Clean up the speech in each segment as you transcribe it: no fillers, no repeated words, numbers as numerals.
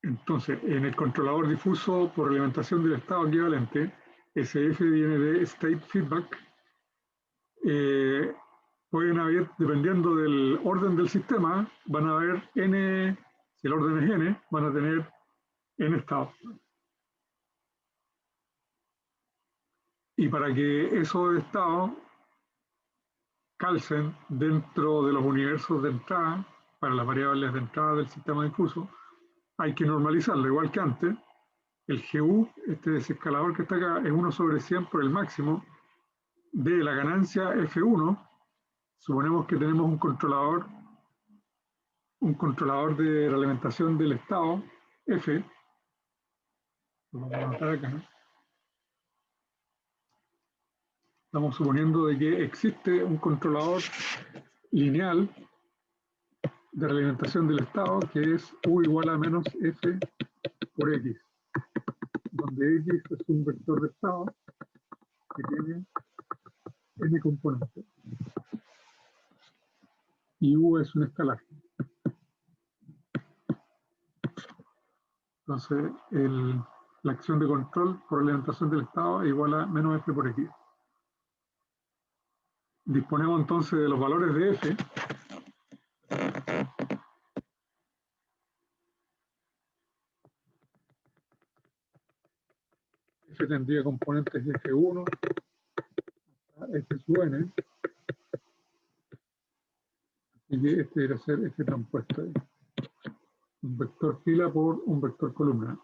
Entonces, en el controlador difuso por alimentación del estado equivalente, SF viene de State Feedback. Pueden haber, dependiendo del orden del sistema, van a haber n, si el orden es n, van a tener n estados. Y para que esos estados calcen dentro de los universos de entrada, para las variables de entrada del sistema difuso, hay que normalizarlo, igual que antes. El GU, este desescalador que está acá, es 1 sobre 100 por el máximo de la ganancia F1. Suponemos que tenemos un controlador de realimentación del estado F. Lo vamos a anotar acá. Estamos suponiendo de que existe un controlador lineal de realimentación del estado que es U igual a menos F por X, donde X es un vector de estado que tiene n componentes y U es un escalar. Entonces, la acción de control por realimentación del estado es igual a menos F por X. Disponemos entonces de los valores de F. F tendría componentes de F1 hasta F sub n. Y que este debería ser F transpuesto ahí. Un vector fila por un vector columna.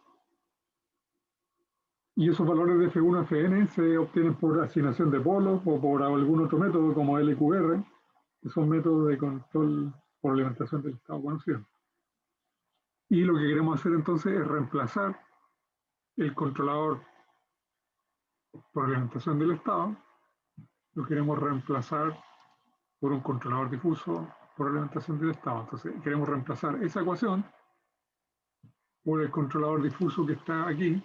Y esos valores de F1 a Fn se obtienen por asignación de polos o por algún otro método como LQR, que son métodos de control por alimentación del estado conocido. Y lo que queremos hacer entonces es reemplazar el controlador por alimentación del estado, lo queremos reemplazar por un controlador difuso por alimentación del estado. Entonces queremos reemplazar esa ecuación por el controlador difuso que está aquí,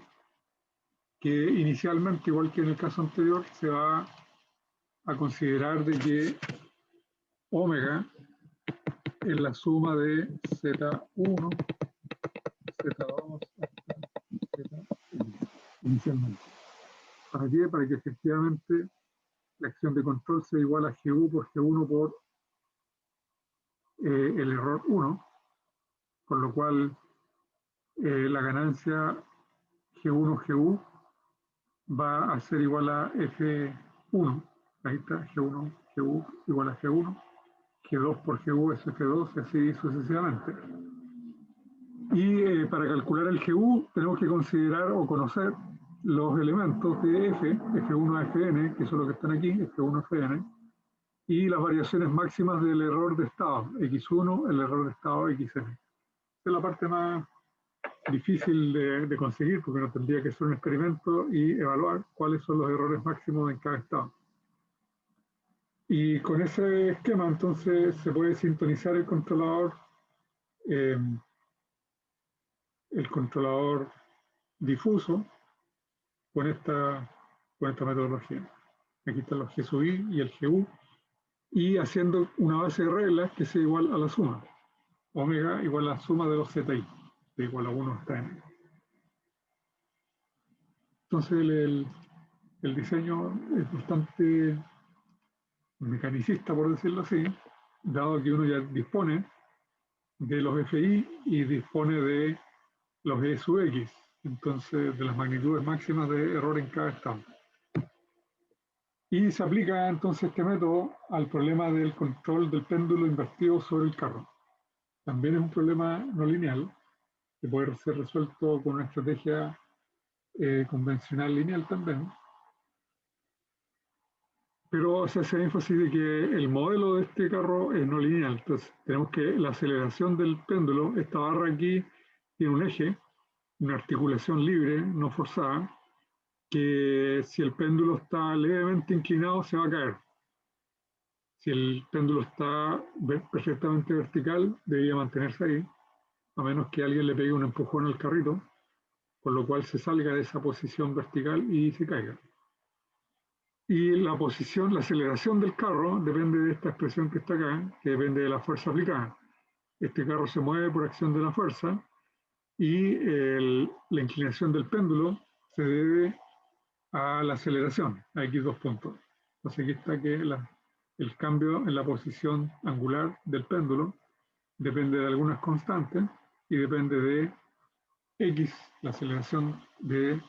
que inicialmente, igual que en el caso anterior, se va a considerar de que omega es la suma de Z1, Z2 hasta Z1 inicialmente. ¿Para qué? Para que efectivamente la acción de control sea igual a GU por G1 por el error 1, con lo cual la ganancia G1-GU va a ser igual a F1. Ahí está, G1-GU igual a G1. G2 por GU es F2 y así sucesivamente. Y para calcular el GU tenemos que considerar o conocer los elementos de F, F1 a Fn, que son los que están aquí, F1 a Fn, y las variaciones máximas del error de estado, X1, el error de estado Xn. Esa es la parte más difícil de conseguir, porque uno tendría que hacer un experimento y evaluar cuáles son los errores máximos en cada estado. Y con ese esquema entonces se puede sintonizar el controlador difuso con esta metodología. Aquí están los G sub I y el GU, y haciendo una base de reglas que sea igual a la suma. Omega igual a la suma de los ZI, de igual a 1 hasta n. Entonces el diseño es bastante mecanicista, por decirlo así, dado que uno ya dispone de los FI y dispone de los E sub X, entonces de las magnitudes máximas de error en cada estado. Y se aplica entonces este método al problema del control del péndulo invertido sobre el carro. También es un problema no lineal, que puede ser resuelto con una estrategia convencional lineal también. Pero se hace énfasis de que el modelo de este carro es no lineal. Entonces tenemos que la aceleración del péndulo, esta barra aquí tiene un eje, una articulación libre, no forzada, que si el péndulo está levemente inclinado se va a caer. Si el péndulo está perfectamente vertical, debería mantenerse ahí, a menos que alguien le pegue un empujón al carrito, con lo cual se salga de esa posición vertical y se caiga. Y la posición, la aceleración del carro depende de esta expresión que está acá, que depende de la fuerza aplicada. Este carro se mueve por acción de la fuerza, y la inclinación del péndulo se debe a la aceleración, a x2 puntos. Entonces aquí está que el cambio en la posición angular del péndulo depende de algunas constantes y depende de x, la aceleración del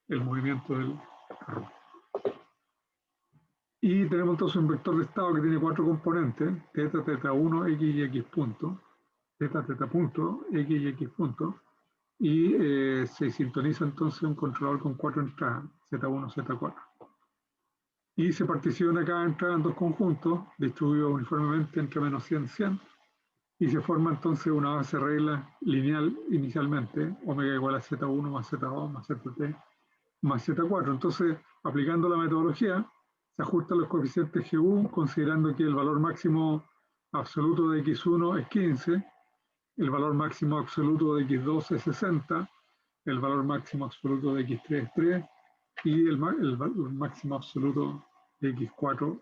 movimiento del carro. Y tenemos entonces un vector de estado que tiene 4 componentes, θ, θ1, x y x punto, θ, θ punto, x y x punto, y se sintoniza entonces un controlador con 4 entradas, Z1, Z4. Y se particiona cada entrada en dos conjuntos, distribuidos uniformemente entre menos 100, 100, y se forma entonces una base regla lineal inicialmente, omega igual a Z1 más Z2 más ZT más Z4. Entonces, aplicando la metodología, se ajustan los coeficientes GU, considerando que el valor máximo absoluto de X1 es 15, el valor máximo absoluto de X2 es 60, el valor máximo absoluto de X3 es 3 y el valor máximo absoluto de X4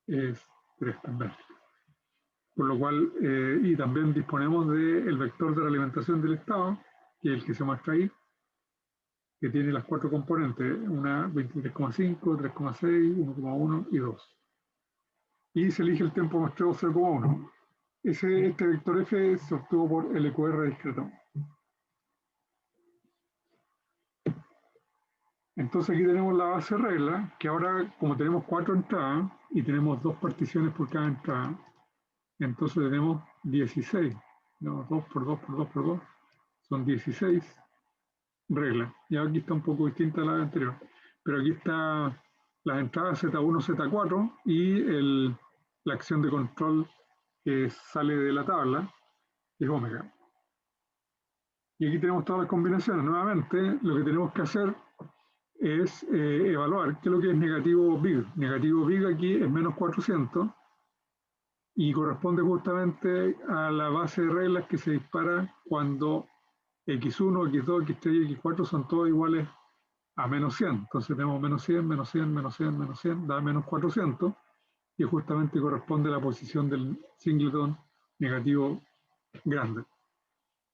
es 3 también. Por lo cual, y también disponemos del vector de realimentación del estado, que es el que se muestra ahí, que tiene las 4 componentes, una 23,5, 3,6, 1,1 y 2. Y se elige el tiempo muestreo 0,1. Este vector F se obtuvo por LQR discreto. Entonces aquí tenemos la base regla, que ahora como tenemos 4 entradas y tenemos 2 particiones por cada entrada, entonces tenemos 16. No, 2 por 2 por 2 por 2, son 16 reglas. Y aquí está un poco distinta a la anterior. Pero aquí está las entradas Z1, Z4 y la acción de control que sale de la tabla, que es omega. Y aquí tenemos todas las combinaciones. Nuevamente, lo que tenemos que hacer es evaluar qué es lo que es negativo big. Negativo big aquí es menos 400 y corresponde justamente a la base de reglas que se dispara cuando x1, x2, x3 y x4 son todos iguales a menos 100. Entonces tenemos menos 100, menos 100, menos 100, menos 100, da menos 400 y justamente corresponde a la posición del singleton negativo grande.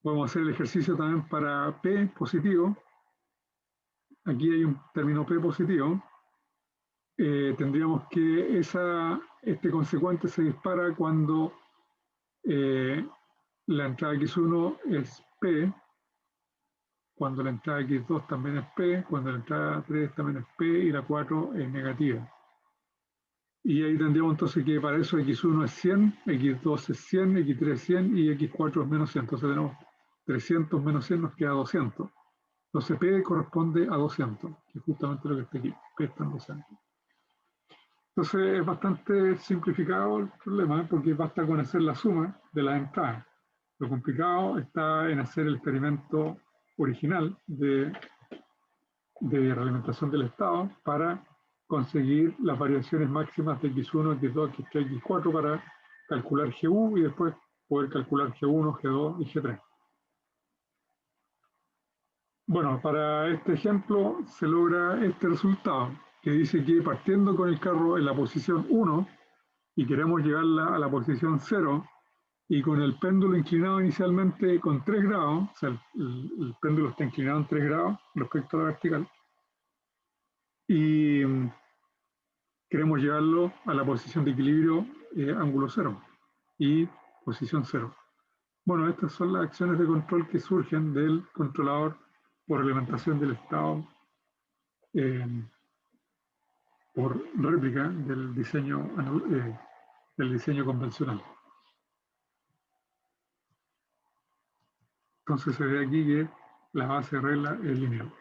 Podemos hacer el ejercicio también para P positivo. Aquí hay un término P positivo. Tendríamos que este consecuente se dispara cuando la entrada X1 es P, cuando la entrada X2 también es P, cuando la entrada 3 también es P y la 4 es negativa. Y ahí tendríamos entonces que para eso X1 es 100, X2 es 100, X3 es 100 y X4 es menos 100. Entonces tenemos 300 menos 100 nos queda 200. Entonces P corresponde a 200, que es justamente lo que está aquí. P está en 200. Entonces es bastante simplificado el problema porque basta con hacer la suma de las entradas. Lo complicado está en hacer el experimento original de realimentación del estado para conseguir las variaciones máximas de X1, X2, X3, X4 para calcular GU y después poder calcular G1, G2 y G3. Bueno, para este ejemplo se logra este resultado, que dice que partiendo con el carro en la posición 1 y queremos llevarla a la posición 0, y con el péndulo inclinado inicialmente con 3 grados, o sea, el péndulo está inclinado en 3 grados respecto a la vertical, y queremos llevarlo a la posición de equilibrio ángulo 0 y posición 0. Bueno, estas son las acciones de control que surgen del controlador por alimentación del estado por réplica del diseño convencional. Entonces se ve aquí que la base de regla es lineal.